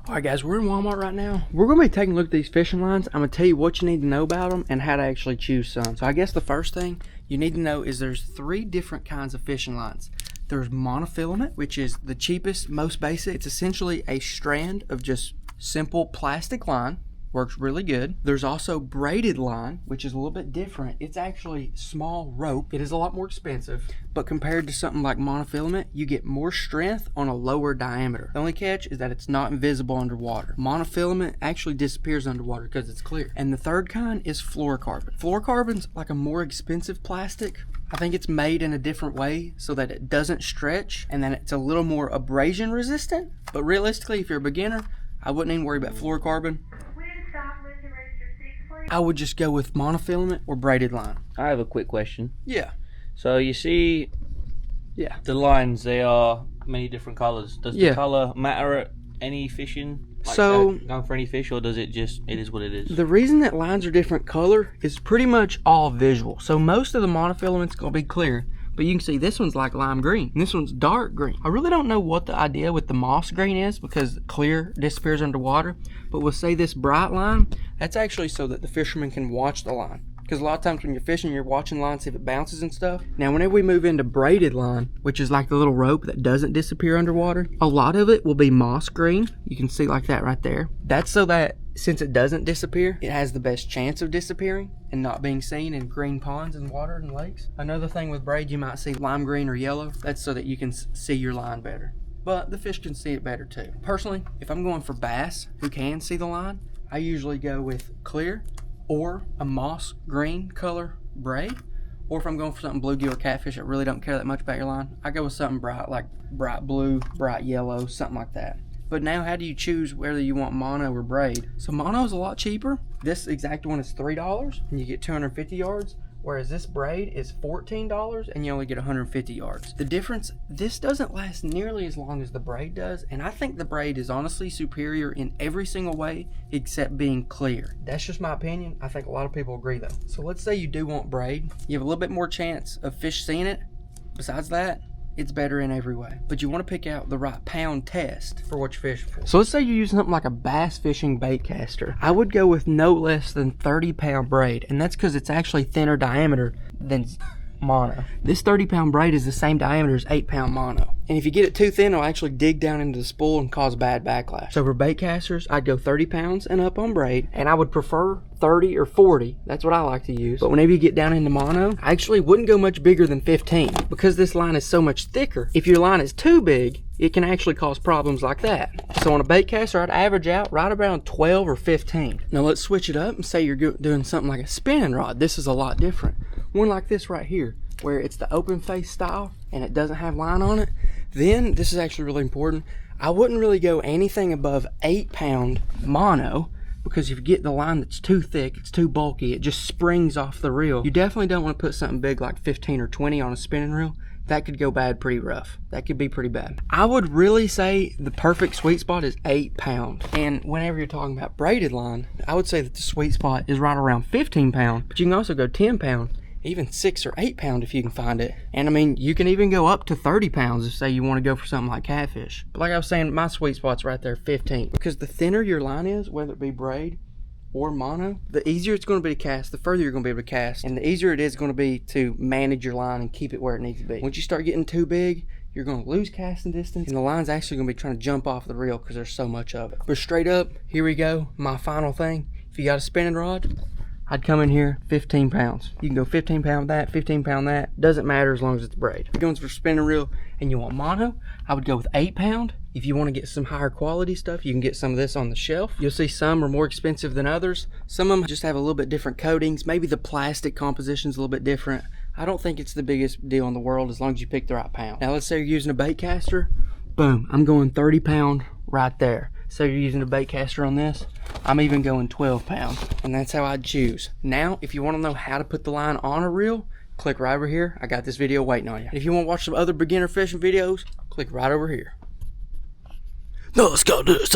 Alright guys, we're in Walmart right now. We're going to be taking a look at these fishing lines. I'm going to tell you what you need to know about them and how to actually choose some. So I guess the first thing you need to know is there's 3 different kinds of fishing lines. There's monofilament, which is the cheapest, most basic. It's essentially a strand of just simple plastic line. Works really good. There's also braided line, which is a little bit different. It's actually small rope. It is a lot more expensive, but compared to something like monofilament, you get more strength on a lower diameter. The only catch is that it's not invisible underwater. Monofilament actually disappears underwater because it's clear. And the third kind is fluorocarbon. Fluorocarbon's like a more expensive plastic. I think it's made in a different way so that it doesn't stretch and then it's a little more abrasion resistant. But realistically, if you're a beginner, I wouldn't even worry about fluorocarbon. I would just go with monofilament or braided line. I have a quick question. Yeah. So you see, the lines, they are many different colors. Does the color matter at any fishing? Like going for any fish, or does it just, it is what it is? The reason that lines are different color is pretty much all visual. So most of the monofilament's gonna be clear, but you can see this one's like lime green and this one's dark green. I really don't know what the idea with the moss green is because clear disappears underwater, but we'll say this bright line, that's actually so that the fisherman can watch the line. Because a lot of times when you're fishing, you're watching line, see if it bounces and stuff. Now, whenever we move into braided line, which is like the little rope that doesn't disappear underwater, a lot of it will be moss green. You can see like that right there. That's so that since it doesn't disappear, it has the best chance of disappearing and not being seen in green ponds and water and lakes. Another thing with braid, you might see lime green or yellow. That's so that you can see your line better. But the fish can see it better too. Personally, if I'm going for bass who can see the line, I usually go with clear or a moss green color braid. Or if I'm going for something bluegill or catfish, I really don't care that much about your line, I go with something bright, like bright blue, bright yellow, something like that. But now, how do you choose whether you want mono or braid? So mono is a lot cheaper. This exact one is $3 and you get 250 yards. Whereas this braid is $14 and you only get 150 yards. The difference, this doesn't last nearly as long as the braid does, and I think the braid is honestly superior in every single way except being clear. That's just my opinion. I think a lot of people agree though. So let's say you do want braid. You have a little bit more chance of fish seeing it. Besides that, it's better in every way. But you want to pick out the right pound test for what you're fishing for. So let's say you're using something like a bass fishing bait caster. I would go with no less than 30-pound braid, and that's because it's actually thinner diameter than mono. This 30-pound braid is the same diameter as 8-pound mono. And if you get it too thin, it'll actually dig down into the spool and cause bad backlash. So for bait casters, I'd go 30 pounds and up on braid, and I would prefer 30 or 40. That's what I like to use. But whenever you get down into mono, I actually wouldn't go much bigger than 15 because this line is so much thicker. If your line is too big, it can actually cause problems like that. So on a bait caster, I'd average out right around 12 or 15. Now let's switch it up and say you're doing something like a spinning rod. This is a lot different. One like this right here, where it's the open face style and it doesn't have line on it. Then, this is actually really important, I wouldn't really go anything above 8-pound mono, because if you get the line that's too thick, it's too bulky, it just springs off the reel. You definitely don't want to put something big like 15 or 20 on a spinning reel. That could go bad pretty rough. That could be pretty bad. I would really say the perfect sweet spot is 8-pound. And whenever you're talking about braided line, I would say that the sweet spot is right around 15-pound, but you can also go 10-pound. Even 6 or 8 pound if you can find it. And I mean, you can even go up to 30 pounds if say you want to go for something like catfish. But like I was saying, my sweet spot's right there, 15. Because the thinner your line is, whether it be braid or mono, the easier it's going to be to cast, the further you're going to be able to cast, and the easier it is going to be to manage your line and keep it where it needs to be. Once you start getting too big, you're going to lose casting distance, and the line's actually going to be trying to jump off the reel because there's so much of it. But straight up, here we go, my final thing. If you got a spinning rod, I'd come in here 15 pounds. You can go 15 pound that, 15 pound that. Doesn't matter as long as it's braid. If you're going for spinning reel and you want mono, I would go with 8-pound. If you want to get some higher quality stuff, you can get some of this on the shelf. You'll see some are more expensive than others. Some of them just have a little bit different coatings. Maybe the plastic composition's a little bit different. I don't think it's the biggest deal in the world as long as you pick the right pound. Now let's say you're using a bait caster. Boom, I'm going 30-pound right there. So you're using a bait caster on this, I'm even going 12 pounds, and that's how I'd choose. Now, if you want to know how to put the line on a reel, click right over here. I got this video waiting on you. If you want to watch some other beginner fishing videos, click right over here. No, let's go do this.